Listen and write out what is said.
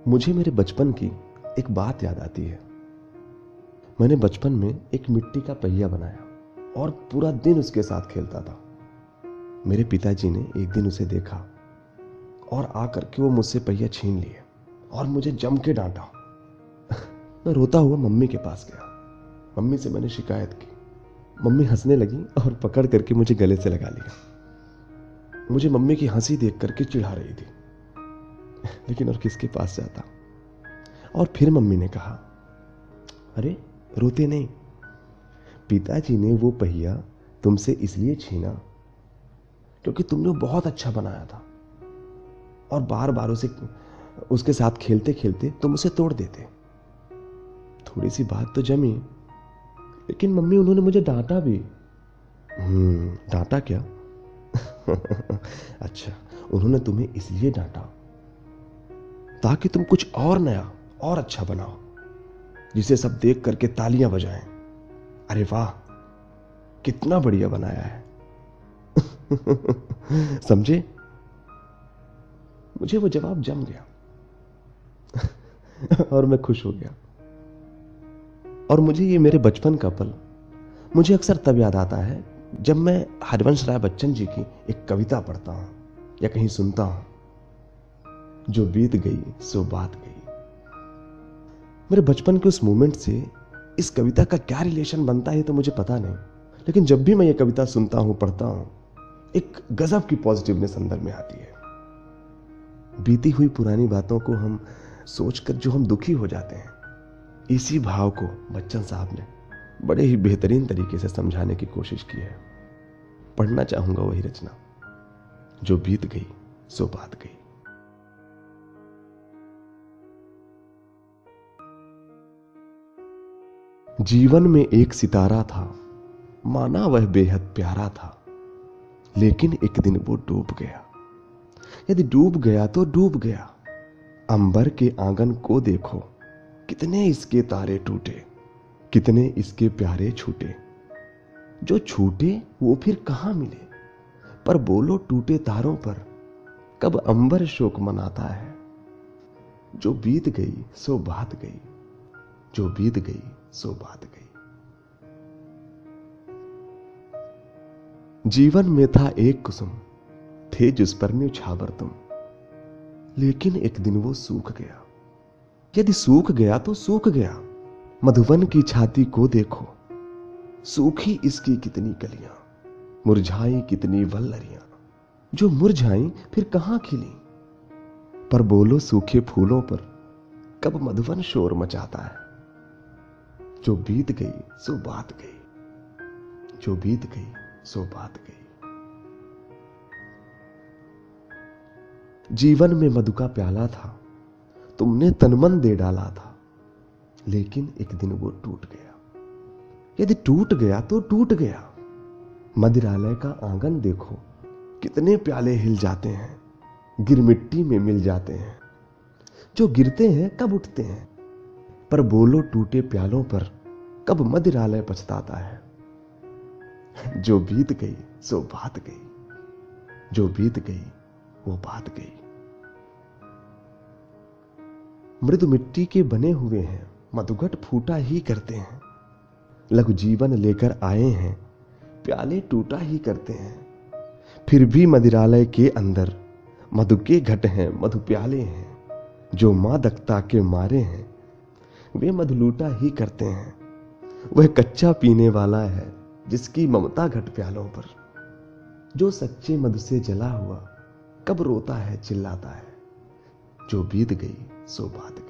मुझे मेरे बचपन की एक बात याद आती है। मैंने बचपन में एक मिट्टी का पहिया बनाया और पूरा दिन उसके साथ खेलता था। मेरे पिताजी ने एक दिन उसे देखा और आकर के वो मुझसे पहिया छीन लिए और मुझे जम के डांटा। मैं रोता हुआ मम्मी के पास गया। मम्मी से मैंने शिकायत की। मम्मी हंसने लगी और पकड़ करके मुझे गले से लगा लिया। मुझे मम्मी की हंसी देख करके चिढ़ा रही थी, लेकिन और किसके पास जाता। और फिर मम्मी ने कहा, अरे रोते नहीं, पिताजी ने वो पहिया तुमसे इसलिए छीना क्योंकि तुमने वो बहुत अच्छा बनाया था और बार बार उसके साथ खेलते खेलते तुम उसे तोड़ देते। थोड़ी सी बात तो जमी, लेकिन मम्मी उन्होंने मुझे डांटा भी। डांटा क्या? अच्छा, उन्होंने तुम्हें इसलिए डांटा ताकि तुम कुछ और नया और अच्छा बनाओ, जिसे सब देख करके तालियां बजाएं। अरे वाह, कितना बढ़िया बनाया है। समझे? मुझे वो जवाब जम गया और मैं खुश हो गया। और मुझे ये मेरे बचपन का पल मुझे अक्सर तब याद आता है जब मैं हरिवंश राय बच्चन जी की एक कविता पढ़ता हूं या कहीं सुनता हूं, जो बीत गई सो बात गई। मेरे बचपन के उस मोमेंट से इस कविता का क्या रिलेशन बनता है तो मुझे पता नहीं, लेकिन जब भी मैं ये कविता सुनता हूं, पढ़ता हूं, एक गजब की पॉजिटिवनेस अंदर में आती है। बीती हुई पुरानी बातों को हम सोचकर जो हम दुखी हो जाते हैं, इसी भाव को बच्चन साहब ने बड़े ही बेहतरीन तरीके से समझाने की कोशिश की है। पढ़ना चाहूंगा वही रचना, जो बीत गई सो बात गई। जीवन में एक सितारा था, माना वह बेहद प्यारा था, लेकिन एक दिन वो डूब गया। यदि डूब गया तो डूब गया। अंबर के आंगन को देखो, कितने इसके तारे टूटे, कितने इसके प्यारे छूटे। जो छूटे वो फिर कहां मिले, पर बोलो टूटे तारों पर कब अंबर शोक मनाता है। जो बीत गई सो बात गई, जो बीत गई सो बात गई। जीवन में था एक कुसुम, थे जिस पर न्यौछावर तुम, लेकिन एक दिन वो सूख गया। यदि सूख गया तो सूख गया। मधुवन की छाती को देखो, सूखी इसकी कितनी कलियां, मुरझाई कितनी वल्लरियां। जो मुरझाई फिर कहां खिली, पर बोलो सूखे फूलों पर कब मधुवन शोर मचाता है। जो बीत गई सो बात गई, जो बीत गई सो बात गई। जीवन में मधु का प्याला था, तुमने तनमन दे डाला था, लेकिन एक दिन वो टूट गया। यदि टूट गया तो टूट गया। मदिरालय का आंगन देखो, कितने प्याले हिल जाते हैं, गिर मिट्टी में मिल जाते हैं। जो गिरते हैं कब उठते हैं, पर बोलो टूटे प्यालों पर कब मदिरालय पछताता है। जो बीत गई सो बात गई, जो बीत गई वो बात गई। मृदु मिट्टी के बने हुए हैं, मधुघट फूटा ही करते हैं। लघु जीवन लेकर आए हैं, प्याले टूटा ही करते हैं। फिर भी मदिरालय के अंदर मधु के घट हैं, मधु प्याले हैं। जो मादकता के मारे हैं, वे मधु लूटा ही करते हैं। वह कच्चा पीने वाला है, जिसकी ममता घट प्यालों पर। जो सच्चे मधु से जला हुआ कब रोता है चिल्लाता है। जो बीत गई सो बात गई।